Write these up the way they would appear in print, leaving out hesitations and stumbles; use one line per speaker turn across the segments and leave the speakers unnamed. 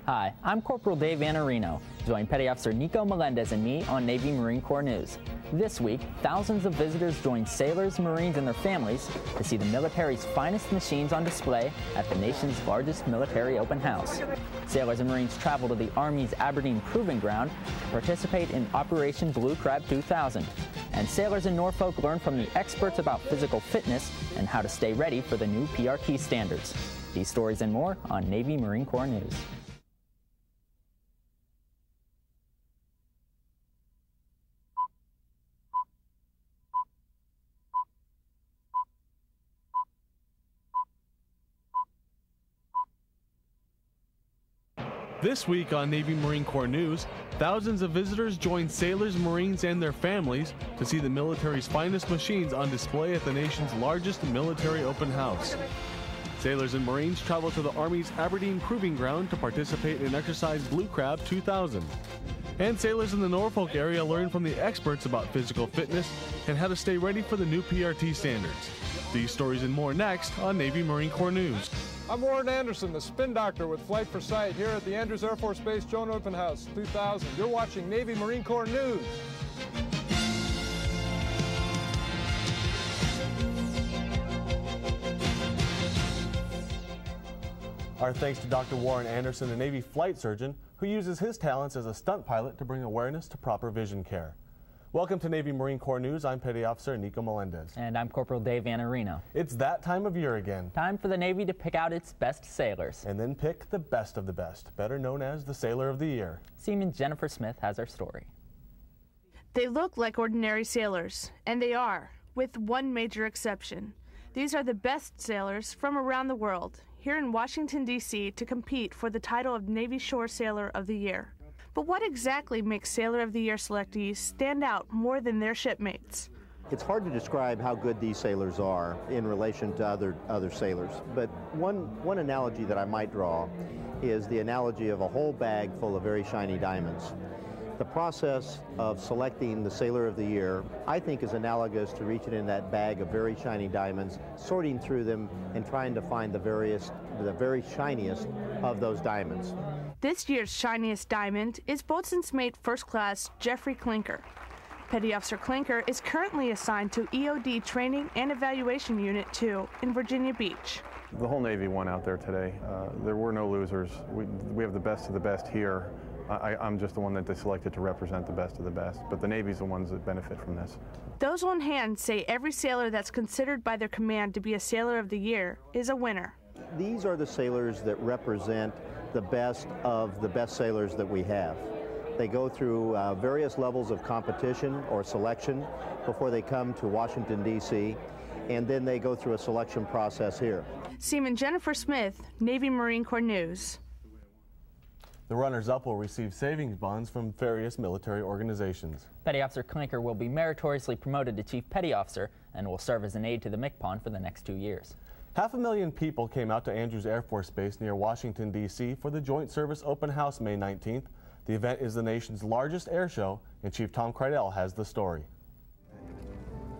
Hi, I'm Corporal Dave Anarino. Join Petty Officer Nico Melendez and me on Navy Marine Corps News. This week, thousands of visitors joined sailors, Marines, and their families to see the military's finest machines on display at the nation's largest military open house. Sailors and Marines traveled to the Army's Aberdeen Proving Ground to participate in Operation Blue Crab 2000. And sailors in Norfolk learned from the experts about physical fitness and how to stay ready for the new PRT standards. These stories and more on Navy Marine Corps News.
This week on Navy Marine Corps News, thousands of visitors joined sailors, Marines, and their families to see the military's finest machines on display at the nation's largest military open house. Sailors and Marines traveled to the Army's Aberdeen Proving Ground to participate in Exercise Blue Crab 2000. And sailors in the Norfolk area learned from the experts about physical fitness and how to stay ready for the new PRT standards. These stories and more next on Navy Marine Corps News.
I'm Warren Anderson, the spin doctor with Flight for Sight here at the Andrews Air Force Base Joint Open House 2000. You're watching Navy Marine Corps News.
Our thanks to Dr. Warren Anderson, a Navy flight surgeon who uses his talents as a stunt pilot to bring awareness to proper vision care. Welcome to Navy Marine Corps News. I'm Petty Officer Nico Melendez.
And I'm Corporal Dave Anarino.
It's that time of year again.
Time for the Navy to pick out its best sailors.
And then pick the best of the best, better known as the Sailor of the Year.
Seaman Jennifer Smith has our story.
They look like ordinary sailors, and they are, with one major exception. These are the best sailors from around the world, here in Washington, D.C., to compete for the title of Navy Shore Sailor of the Year. But what exactly makes Sailor of the Year selectees stand out more than their shipmates?
It's hard to describe how good these sailors are in relation to other sailors, but one analogy that I might draw is the analogy of a whole bag full of very shiny diamonds. The process of selecting the Sailor of the Year, I think, is analogous to reaching in that bag of very shiny diamonds, sorting through them, and trying to find the very shiniest of those diamonds.
This year's shiniest diamond is Boatswain's Mate First Class Jeffrey Clinker. Petty Officer Clinker is currently assigned to EOD Training and Evaluation Unit 2 in Virginia Beach.
The whole Navy won out there today. There were no losers. We have the best of the best here. I'm just the one that they selected to represent the best of the best, but the Navy's the ones that benefit from this.
Those on hand say every sailor that's considered by their command to be a Sailor of the Year is a winner.
These are the sailors that represent the best of the best sailors that we have. They go through various levels of competition or selection before they come to Washington, D.C., and then they go through a selection process here.
Seaman Jennifer Smith, Navy Marine Corps News.
The runners-up will receive savings bonds from various military organizations.
Petty Officer Clinker will be meritoriously promoted to Chief Petty Officer and will serve as an aide to the MCPON for the next 2 years.
500,000 people came out to Andrews Air Force Base near Washington, D.C. for the Joint Service Open House May 19th. The event is the nation's largest air show, and Chief Tom Kreidel has the story.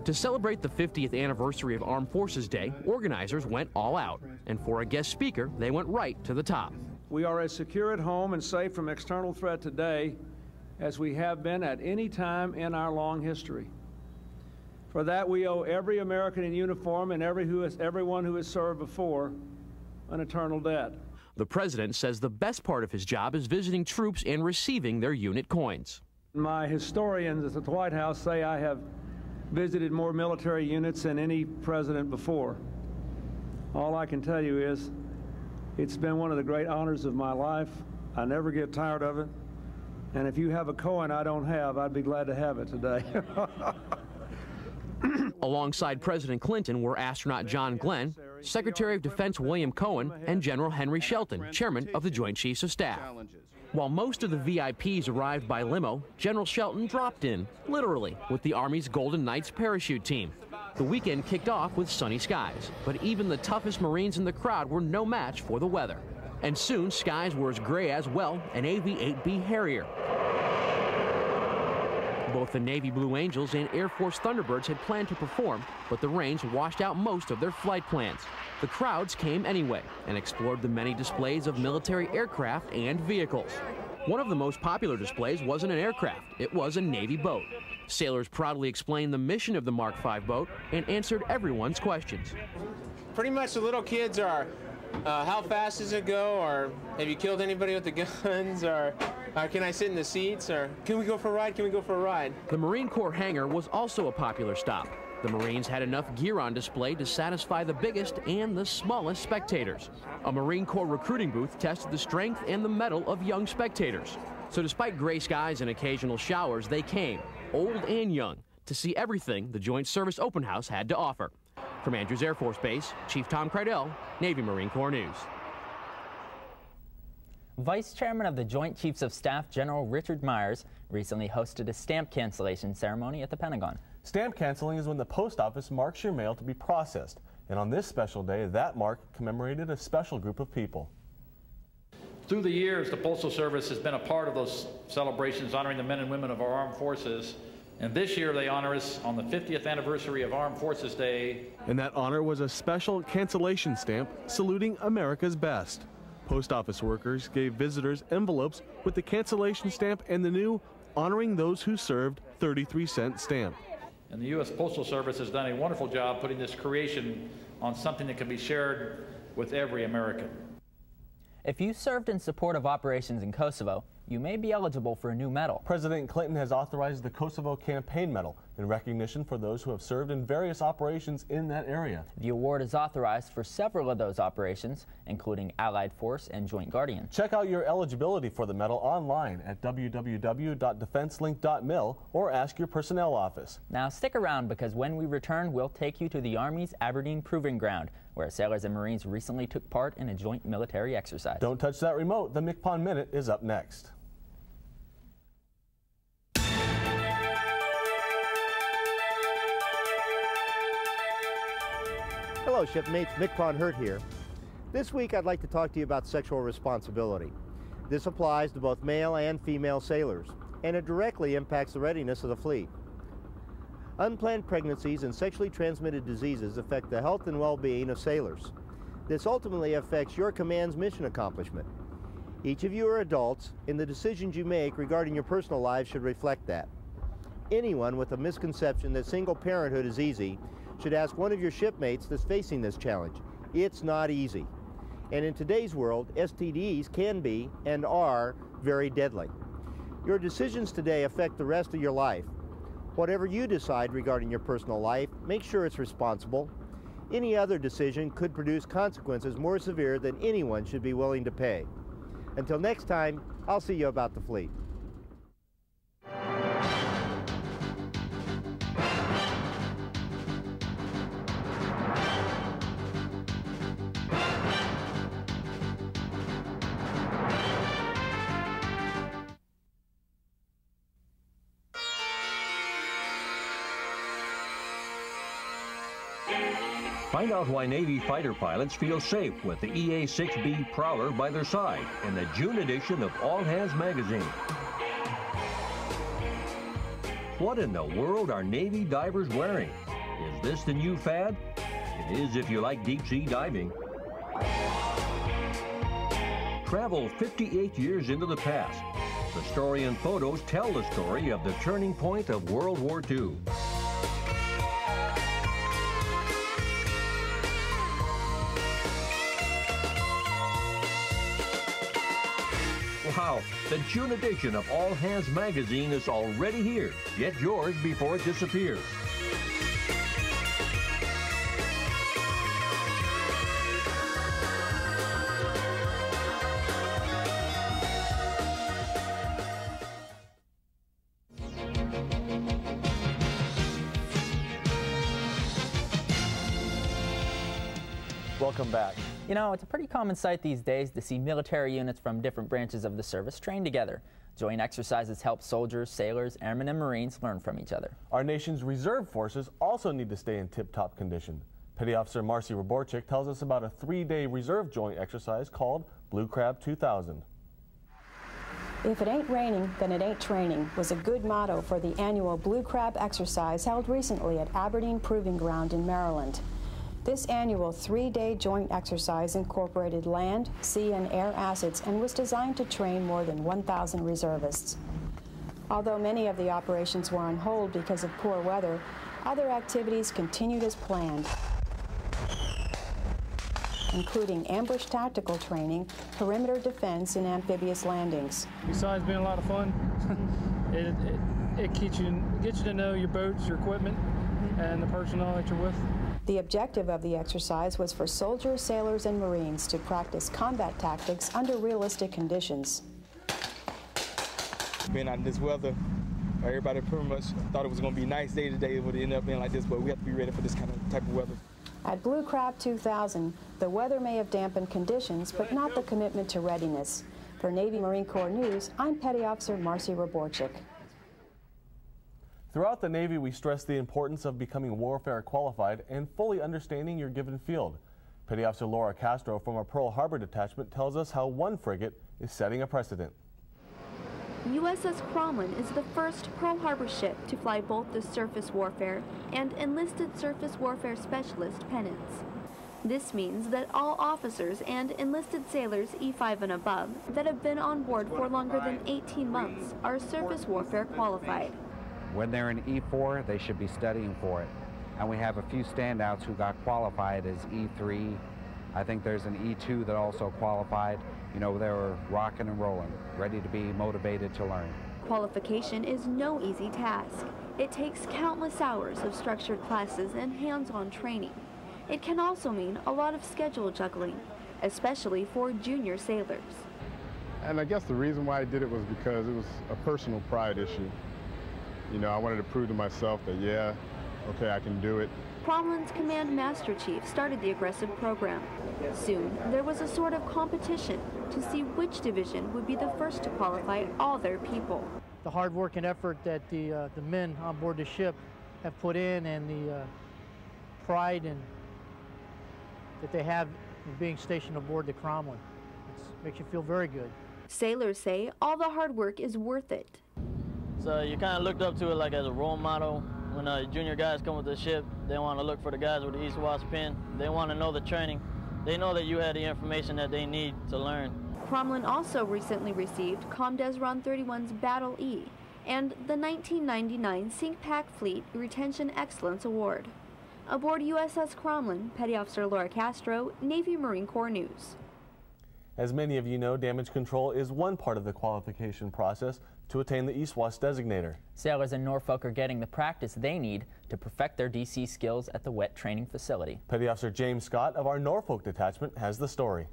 To celebrate the 50th anniversary of Armed Forces Day, organizers went all out, and for a guest speaker, they went right to the top.
We are as secure at home and safe from external threat today as we have been at any time in our long history. For that, we owe every American in uniform and everyone who has served before an eternal debt.
The president says the best part of his job is visiting troops and receiving their unit coins.
My historians at the White House say I have visited more military units than any president before. All I can tell you is it's been one of the great honors of my life. I never get tired of it. And if you have a coin I don't have, I'd be glad to have it today.
Alongside President Clinton were astronaut John Glenn, Secretary of Defense William Cohen, and General Henry Shelton, Chairman of the Joint Chiefs of Staff. While most of the VIPs arrived by limo, General Shelton dropped in, literally, with the Army's Golden Knights parachute team. The weekend kicked off with sunny skies, but even the toughest Marines in the crowd were no match for the weather. And soon, skies were as gray as, well, an AV-8B Harrier. Both the Navy Blue Angels and Air Force Thunderbirds had planned to perform, but the rains washed out most of their flight plans. The crowds came anyway and explored the many displays of military aircraft and vehicles. One of the most popular displays wasn't an aircraft, it was a Navy boat. Sailors proudly explained the mission of the Mark V boat and answered everyone's questions.
Pretty much the little kids are, how fast does it go, or have you killed anybody with the guns, or can I sit in the seats, or can we go for a ride, can we go for a ride?
The Marine Corps hangar was also a popular stop. The Marines had enough gear on display to satisfy the biggest and the smallest spectators. A Marine Corps recruiting booth tested the strength and the mettle of young spectators. So despite gray skies and occasional showers, they came, old and young, to see everything the Joint Service Open House had to offer. From Andrews Air Force Base, Chief Tom Kreidel, Navy Marine Corps News.
Vice Chairman of the Joint Chiefs of Staff, General Richard Meyers, recently hosted a stamp cancellation ceremony at the Pentagon.
Stamp canceling is when the post office marks your mail to be processed. And on this special day, that mark commemorated a special group of people.
Through the years, the Postal Service has been a part of those celebrations honoring the men and women of our armed forces. And this year they honor us on the 50th anniversary of Armed Forces Day.
And that honor was a special cancellation stamp saluting America's best. Post office workers gave visitors envelopes with the cancellation stamp and the new Honoring Those Who Served 33-cent stamp.
And the U.S. Postal Service has done a wonderful job putting this creation on something that can be shared with every American.
If you served in support of operations in Kosovo, you may be eligible for a new medal.
President Clinton has authorized the Kosovo Campaign Medal in recognition for those who have served in various operations in that area.
The award is authorized for several of those operations, including Allied Force and Joint Guardian.
Check out your eligibility for the medal online at www.defenselink.mil or ask your personnel office.
Now stick around, because when we return, we'll take you to the Army's Aberdeen Proving Ground, where sailors and Marines recently took part in a joint military exercise.
Don't touch that remote. The MCPON Minute is up next.
Hello shipmates, MCPON Hurt here. This week I'd like to talk to you about sexual responsibility. This applies to both male and female sailors, and it directly impacts the readiness of the fleet. Unplanned pregnancies and sexually transmitted diseases affect the health and well-being of sailors. This ultimately affects your command's mission accomplishment. Each of you are adults, and the decisions you make regarding your personal lives should reflect that. Anyone with a misconception that single parenthood is easy should ask one of your shipmates that's facing this challenge. It's not easy. And in today's world, STDs can be and are very deadly. Your decisions today affect the rest of your life. Whatever you decide regarding your personal life, make sure it's responsible. Any other decision could produce consequences more severe than anyone should be willing to pay. Until next time, I'll see you about the fleet.
Find out why Navy fighter pilots feel safe with the EA-6B Prowler by their side in the June edition of All Hands magazine. What in the world are Navy divers wearing? Is this the new fad? It is if you like deep-sea diving. Travel 58 years into the past. The story and photos tell the story of the turning point of World War II. Wow, the June edition of All Hands magazine is already here. Get yours before it disappears.
Welcome back.
You know, it's a pretty common sight these days to see military units from different branches of the service train together. Joint exercises help soldiers, sailors, airmen, and Marines learn from each other.
Our nation's reserve forces also need to stay in tip-top condition. Petty Officer Marcy Raborchik tells us about a 3-day reserve joint exercise called Blue Crab 2000.
If it ain't raining, then it ain't training was a good motto for the annual Blue Crab exercise held recently at Aberdeen Proving Ground in Maryland. This annual 3-day joint exercise incorporated land, sea, and air assets and was designed to train more than 1,000 reservists. Although many of the operations were on hold because of poor weather, other activities continued as planned, including ambush tactical training, perimeter defense, and amphibious landings.
Besides being a lot of fun, it gets you to know your boats, your equipment, and the personnel that you're with.
The objective of the exercise was for soldiers, sailors, and Marines to practice combat tactics under realistic conditions.
Being out in this weather, everybody pretty much thought it was going to be a nice day today. It would end up being like this, but we have to be ready for this kind of type of weather.
At Blue Crab 2000, the weather may have dampened conditions, but not the commitment to readiness. For Navy Marine Corps News, I'm Petty Officer Marcy Roborchik.
Throughout the Navy, we stress the importance of becoming warfare qualified and fully understanding your given field. Petty Officer Laura Castro from our Pearl Harbor detachment tells us how one frigate is setting a precedent.
USS Crommelin is the first Pearl Harbor ship to fly both the surface warfare and enlisted surface warfare specialist pennants. This means that all officers and enlisted sailors E5 and above that have been on board for longer than 18 months are surface warfare qualified.
When they're in E4, they should be studying for it. And we have a few standouts who got qualified as E3. I think there's an E2 that also qualified. You know, they were rocking and rolling, ready to be motivated to learn.
Qualification is no easy task. It takes countless hours of structured classes and hands-on training. It can also mean a lot of schedule juggling, especially for junior sailors.
And I guess the reason why I did it was because it was a personal pride issue. You know, I wanted to prove to myself that, yeah, okay, I can do it.
Crommelin's Command Master Chief started the aggressive program. Soon, there was a sort of competition to see which division would be the first to qualify all their people.
The hard work and effort that the men on board the ship have put in, and the pride that they have in being stationed aboard the Crommelin, it makes you feel very good.
Sailors say all the hard work is worth it.
So you kind of looked up to it like as a role model. When junior guys come with the ship, they want to look for the guys with the East Wasp pin. They want to know the training. They know that you had the information that they need to learn.
Crommelin also recently received Comdesron 31's Battle E and the 1999 Sink Pack Fleet Retention Excellence Award. Aboard USS Crommelin, Petty Officer Laura Castro, Navy Marine Corps News.
As many of you know, damage control is one part of the qualification process to attain the ESWAS designator.
Sailors in Norfolk are getting the practice they need to perfect their DC skills at the wet training facility.
Petty Officer James Scott of our Norfolk detachment has the story.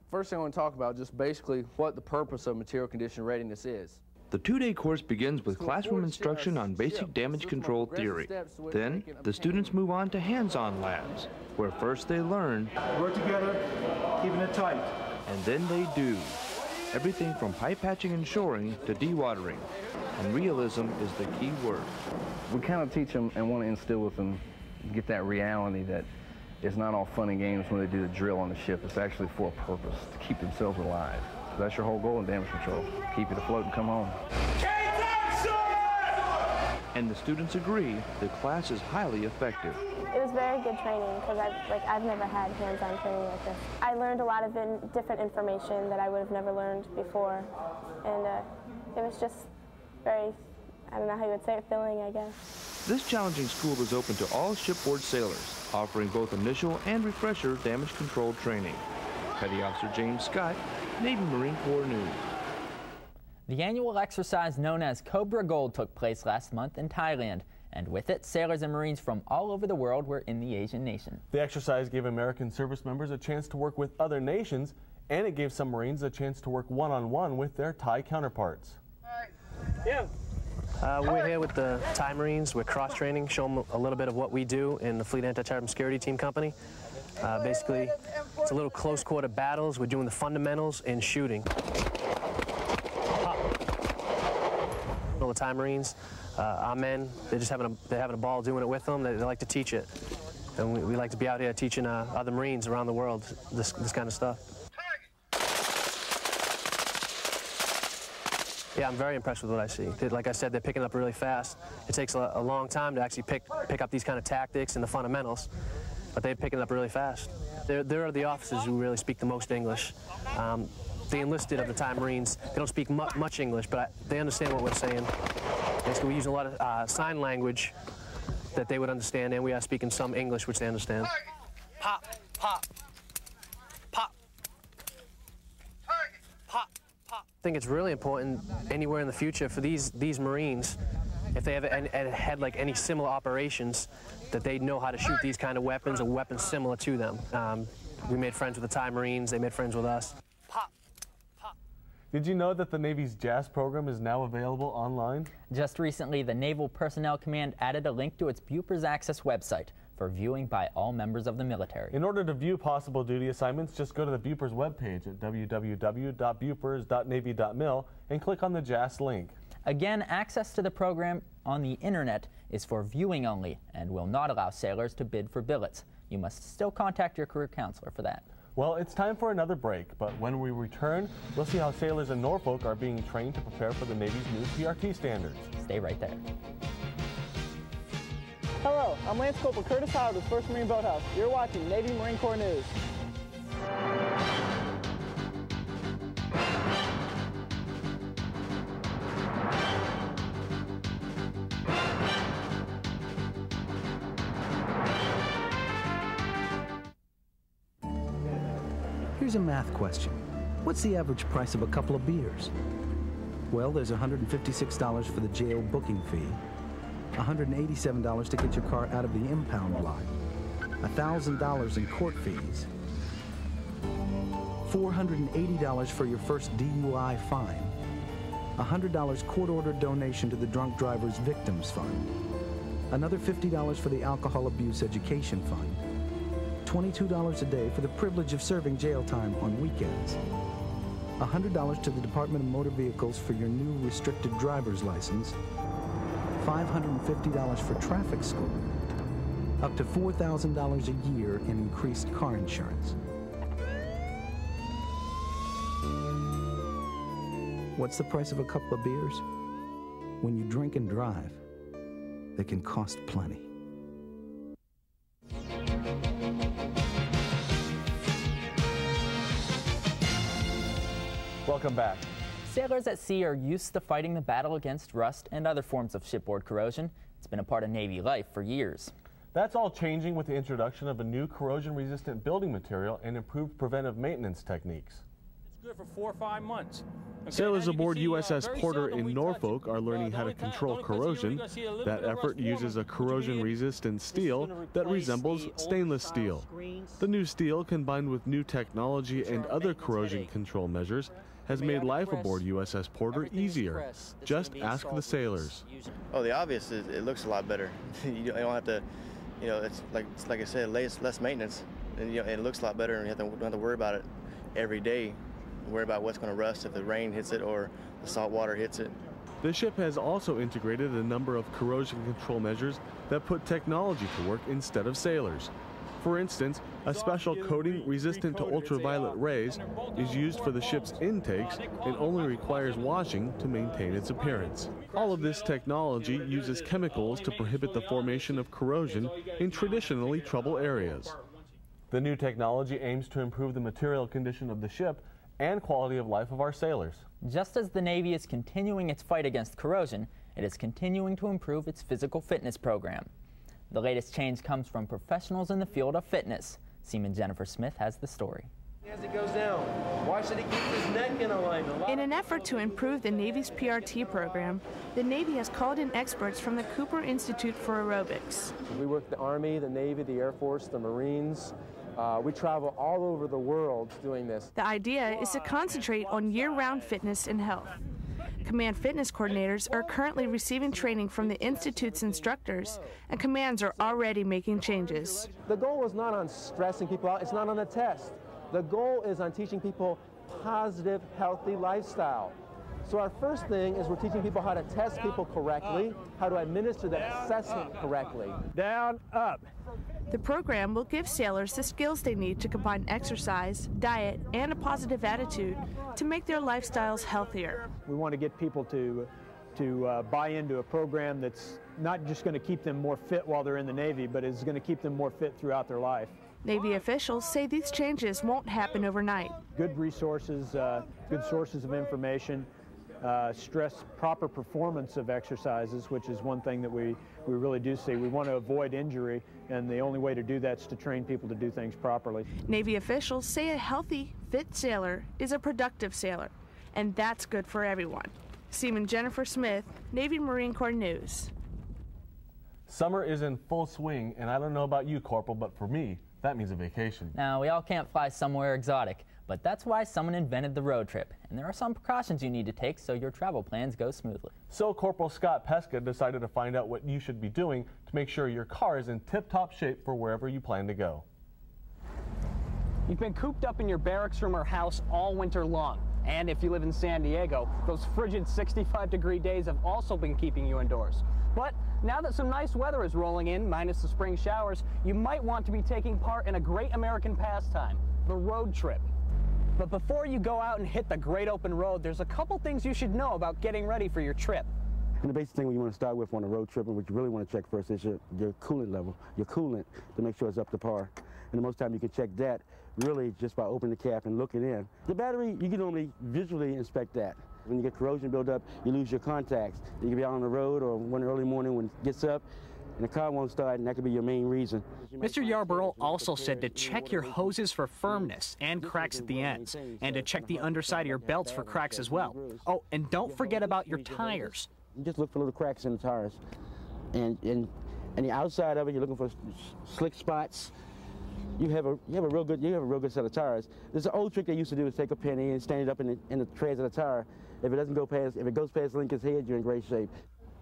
First thing I want to talk about just basically what the purpose of material condition readiness is.
The two-day course begins with classroom instruction on basic damage control theory. Then, the students move on to hands-on labs, where first they learn,
work together, keeping it tight.
And then they do. Everything from pipe patching and shoring to dewatering. And realism is the key word.
We kind of teach them and want to instill with them, get that reality that it's not all fun and games when they do the drill on the ship. It's actually for a purpose, to keep themselves alive. So that's your whole goal in damage control. Keep it afloat and come home.
And the students agree the class is highly effective.
It was very good training because I've never had hands-on training like this. I learned a lot of different information that I would have never learned before, and it was just very, I don't know how you would say it, filling, I guess.
This challenging school is open to all shipboard sailors, offering both initial and refresher damage control training. Petty Officer James Scott, Navy Marine Corps News.
The annual exercise known as Cobra Gold took place last month in Thailand, and with it, sailors and Marines from all over the world were in the Asian nation.
The exercise gave American service members a chance to work with other nations, and it gave some Marines a chance to work one-on-one with their Thai counterparts.
Yeah. We're here with the Thai Marines. We're cross-training, show them a little bit of what we do in the Fleet Anti-Terrorism Security Team Company. Basically, it's a little close-quarter battles. We're doing the fundamentals in shooting. The Thai Marines, our men, they're having a ball doing it with them. They like to teach it, and we like to be out here teaching other Marines around the world this kind of stuff. Yeah, I'm very impressed with what I see. Like I said, they're picking up really fast. It takes a long time to actually pick up these kind of tactics and the fundamentals, but they're picking up really fast. There are the officers who really speak the most English. The enlisted of the Thai Marines, they don't speak much English, but they understand what we're saying. Basically, we use a lot of sign language that they would understand, and we are speaking some English, which they understand. Pop, pop, pop, pop, pop. I think it's really important anywhere in the future for these Marines, if they ever had like any similar operations, that they know how to shoot these kind of weapons or weapons similar to them. We made friends with the Thai Marines, they made friends with us.
Did you know that the Navy's JAS program is now available online?
Just recently, the Naval Personnel Command added a link to its Bupers Access website for viewing by all members of the military.
In order to view possible duty assignments, just go to the Bupers webpage at www.bupers.navy.mil and click on the JAS link.
Again, access to the program on the internet is for viewing only and will not allow sailors to bid for billets. You must still contact your career counselor for that.
Well, it's time for another break, but when we return, we'll see how sailors in Norfolk are being trained to prepare for the Navy's new PRT standards.
Stay right there.
Hello, I'm Lance Corporal Curtis Howard with 1st Marine Boathouse. You're watching Navy Marine Corps News.
Here's a math question. What's the average price of a couple of beers? Well, there's $156 for the jail booking fee, $187 to get your car out of the impound lot, $1,000 in court fees, $480 for your first DUI fine, $100 court-ordered donation to the Drunk Drivers Victims Fund, another $50 for the Alcohol Abuse Education Fund, $22 a day for the privilege of serving jail time on weekends, $100 to the Department of Motor Vehicles for your new restricted driver's license, $550 for traffic school, up to $4,000 a year in increased car insurance. What's the price of a couple of beers? When you drink and drive, they can cost plenty.
Welcome back.
Sailors at sea are used to fighting the battle against rust and other forms of shipboard corrosion. It's been a part of Navy life for years.
That's all changing with the introduction of a new corrosion-resistant building material and improved preventive maintenance techniques.
It's good for 4 or 5 months. Okay,
sailors aboard USS Porter in Norfolk are learning how to control corrosion. That effort uses a corrosion-resistant steel that resembles stainless steel. The new steel, combined with new technology and other corrosion control measures, has made life aboard USS Porter easier. Just ask the sailors.
Oh, the obvious is it looks a lot better. You don't have to, it's like I said, less maintenance, and it looks a lot better, and you don't have to worry about it every day. Worry about what's going to rust if the rain hits it or the salt water hits it.
The ship has also integrated a number of corrosion control measures that put technology to work instead of sailors. For instance, a special coating resistant to ultraviolet rays is used for the ship's intakes and only requires washing to maintain its appearance. All of this technology uses chemicals to prohibit the formation of corrosion in traditionally troubled areas. The new technology aims to improve the material condition of the ship and quality of life of our sailors.
Just as the Navy is continuing its fight against corrosion, it is continuing to improve its physical fitness program. The latest change comes from professionals in the field of fitness. Seaman Jennifer Smith has the story.
As it goes down, why should he keep his neck in alignment?
In an effort to improve the Navy's PRT program, the Navy has called in experts from the Cooper Institute for Aerobics.
We work with the Army, the Navy, the Air Force, the Marines. We travel all over the world doing this.
The idea is to concentrate on year-round fitness and health. Command fitness coordinators are currently receiving training from the Institute's instructors, and commands are already making changes.
The goal is not on stressing people out, it's not on a test. The goal is on teaching people positive, healthy lifestyle. So our first thing is we're teaching people how to test people correctly, how to administer that assessment correctly. Down, up,
The program will give sailors the skills they need to combine exercise, diet, and a positive attitude to make their lifestyles healthier.
We want to get people to buy into a program that's not just going to keep them more fit while they're in the Navy, but is going to keep them more fit throughout their life.
Navy officials say these changes won't happen overnight.
Good resources, good sources of information, stress proper performance of exercises, which is one thing that we really do see. We want to avoid injury, and the only way to do that is to train people to do things properly.
Navy officials say a healthy, fit sailor is a productive sailor, and that's good for everyone. Seaman Jennifer Smith, Navy Marine Corps News.
Summer is in full swing, and I don't know about you, Corporal, but for me, that means a vacation.
Now, we all can't fly somewhere exotic, but that's why someone invented the road trip. And there are some precautions you need to take so your travel plans go smoothly.
So Corporal Scott Pesca decided to find out what you should be doing to make sure your car is in tip-top shape for wherever you plan to go.
You've been cooped up in your barracks room or house all winter long. And if you live in San Diego, those frigid 65-degree days have also been keeping you indoors. But now that some nice weather is rolling in, minus the spring showers, you might want to be taking part in a great American pastime, the road trip. But before you go out and hit the great open road, there's a couple things you should know about getting ready for your trip.
And the basic thing you want to start with on a road trip, and what you really want to check first, is your coolant level, your coolant, to make sure it's up to par. And the most time you can check that really just by opening the cap and looking in. The battery, you can normally visually inspect that. When you get corrosion buildup, you lose your contacts. You can be out on the road or one early morning when it gets up and the car won't start, and that could be your main reason.
Mr. Yarborough also said to check your hoses for firmness and cracks at the ends, and to check the underside of your belts for cracks as well. Oh, and don't forget about your tires.
You just look for little cracks in the tires. And the outside of it, you're looking for slick spots. You have a real good set of tires. There's an old trick they used to do is take a penny and stand it up in the treads of the tire. If it goes past Lincoln's head, you're in great shape.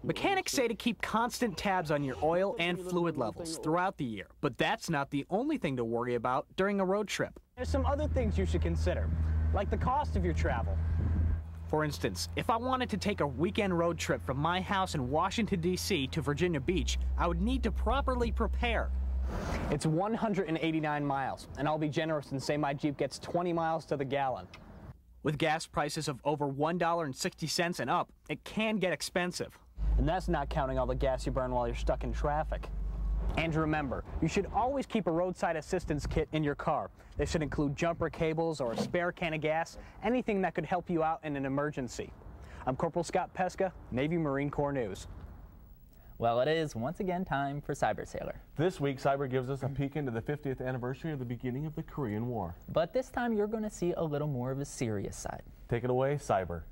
Mechanics say to keep constant tabs on your oil and fluid levels throughout the year, but that's not the only thing to worry about during a road trip. There's some other things you should consider, like the cost of your travel. For instance, if I wanted to take a weekend road trip from my house in Washington, D.C. to Virginia Beach, I would need to properly prepare. It's 189 miles, and I'll be generous and say my Jeep gets 20 miles to the gallon. With gas prices of over $1.60 and up, it can get expensive. And that's not counting all the gas you burn while you're stuck in traffic. And remember, you should always keep a roadside assistance kit in your car. They should include jumper cables or a spare can of gas, anything that could help you out in an emergency. I'm Corporal Scott Pesca, Navy Marine Corps News.
Well, it is once again time for Cyber Sailor.
This week, Cyber gives us a peek into the 50th anniversary of the beginning of the Korean War.
But this time, you're going to see a little more of a serious side.
Take it away, Cyber.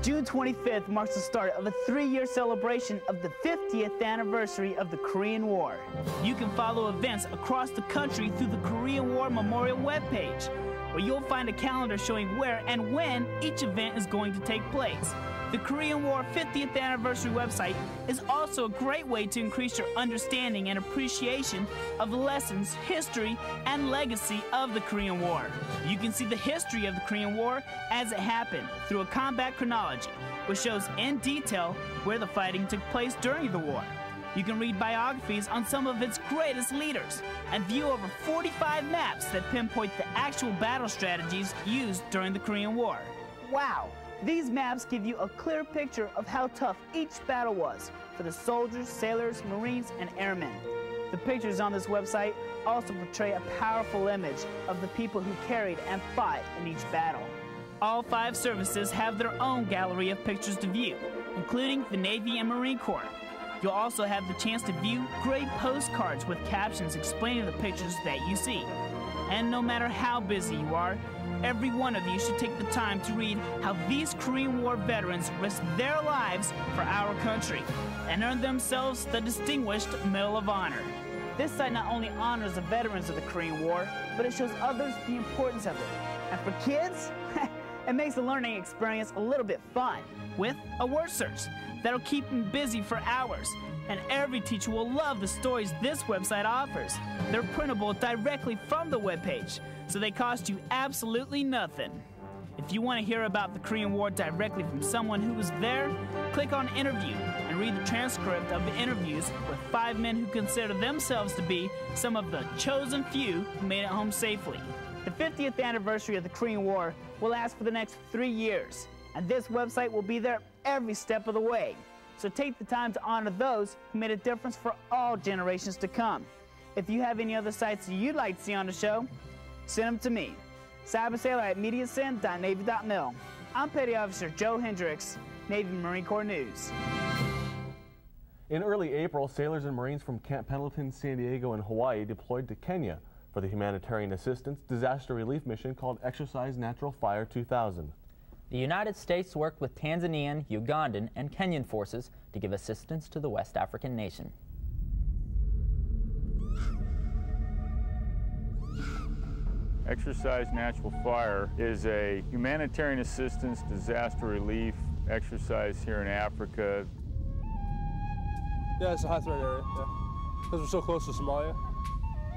June 25th marks the start of a 3-year celebration of the 50th anniversary of the Korean War. You can follow events across the country through the Korean War Memorial webpage, where you'll find a calendar showing where and when each event is going to take place. The Korean War 50th Anniversary website is also a great way to increase your understanding and appreciation of the lessons, history, and legacy of the Korean War. You can see the history of the Korean War as it happened through a combat chronology, which shows in detail where the fighting took place during the war. You can read biographies on some of its greatest leaders and view over 45 maps that pinpoint the actual battle strategies used during the Korean War. Wow! These maps give you a clear picture of how tough each battle was for the soldiers, sailors, Marines, and airmen. The pictures on this website also portray a powerful image of the people who carried and fought in each battle. All 5 services have their own gallery of pictures to view, including the Navy and Marine Corps. You'll also have the chance to view great postcards with captions explaining the pictures that you see. And no matter how busy you are, every one of you should take the time to read how these Korean War veterans risked their lives for our country and earned themselves the distinguished Medal of Honor. This site not only honors the veterans of the Korean War, but it shows others the importance of it. And for kids, it makes the learning experience a little bit fun with a word search that'll keep them busy for hours. And every teacher will love the stories this website offers. They're printable directly from the webpage, so they cost you absolutely nothing. If you want to hear about the Korean War directly from someone who was there, click on Interview and and read the transcript of the interviews with 5 men who consider themselves to be some of the chosen few who made it home safely. The 50th anniversary of the Korean War will last for the next 3 years, and this website will be there every step of the way. So take the time to honor those who made a difference for all generations to come. If you have any other sites you'd like to see on the show, send them to me, cybersailer@mediacent.navy.mil. I'm Petty Officer Joe Hendricks, Navy Marine Corps News.
In early April, sailors and Marines from Camp Pendleton, San Diego, and Hawaii deployed to Kenya for the humanitarian assistance disaster relief mission called Exercise Natural Fire 2000.
The United States worked with Tanzanian, Ugandan, and Kenyan forces to give assistance to the West African nation.
Exercise Natural Fire is a humanitarian assistance disaster relief exercise here in Africa.
Yeah, it's a high threat area, yeah, because we're so close to Somalia.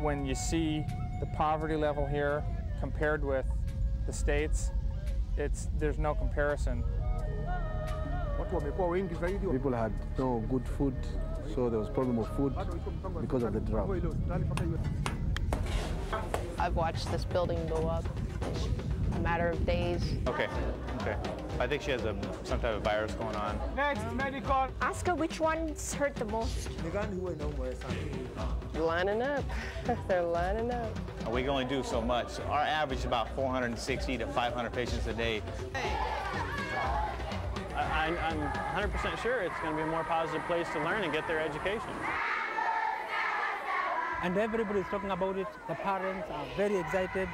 When you see the poverty level here compared with the States, there's no comparison.
People had no good food, so there was a problem of food because of the drought.
I've watched this building go up in a matter of days.
Okay. I think she has some type of virus going on.
Next, medical. Ask her which ones hurt the most. Lining up. They're lining up.
We can only do so much. Our average is about 460 to 500 patients a day.
I'm 100% sure it's going to be a more positive place to learn and get their education.
And everybody is talking about it. The parents are very excited.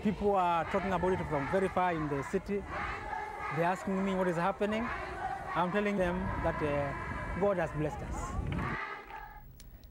People are talking about it from very far in the city. They're asking me what is happening. I'm telling them that God has blessed us.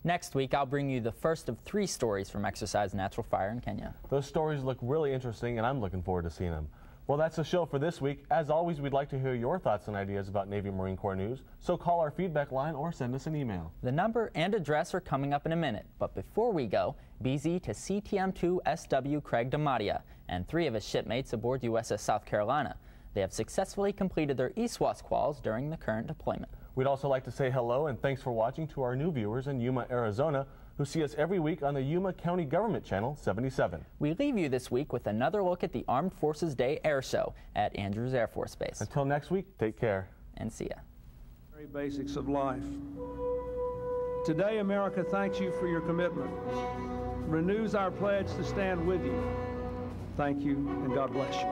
Next week, I'll bring you the first of 3 stories from Exercise Natural Fire in Kenya.
Those stories look really interesting, and I'm looking forward to seeing them. Well, that's the show for this week. As always, we'd like to hear your thoughts and ideas about Navy Marine Corps news, so call our feedback line or send us an email.
The number and address are coming up in a minute, but before we go, BZ to CTM2 SW Craig DeMatia and 3 of his shipmates aboard USS South Carolina. They have successfully completed their ESWAS quals during the current deployment.
We'd also like to say hello and thanks for watching to our new viewers in Yuma, Arizona, who see us every week on the Yuma County Government Channel 77.
We leave you this week with another look at the Armed Forces Day Air Show at Andrews Air Force Base.
Until next week, take care.
And see ya.
Very basics of life. Today, America thanks you for your commitment, renews our pledge to stand with you. Thank you, and God bless you.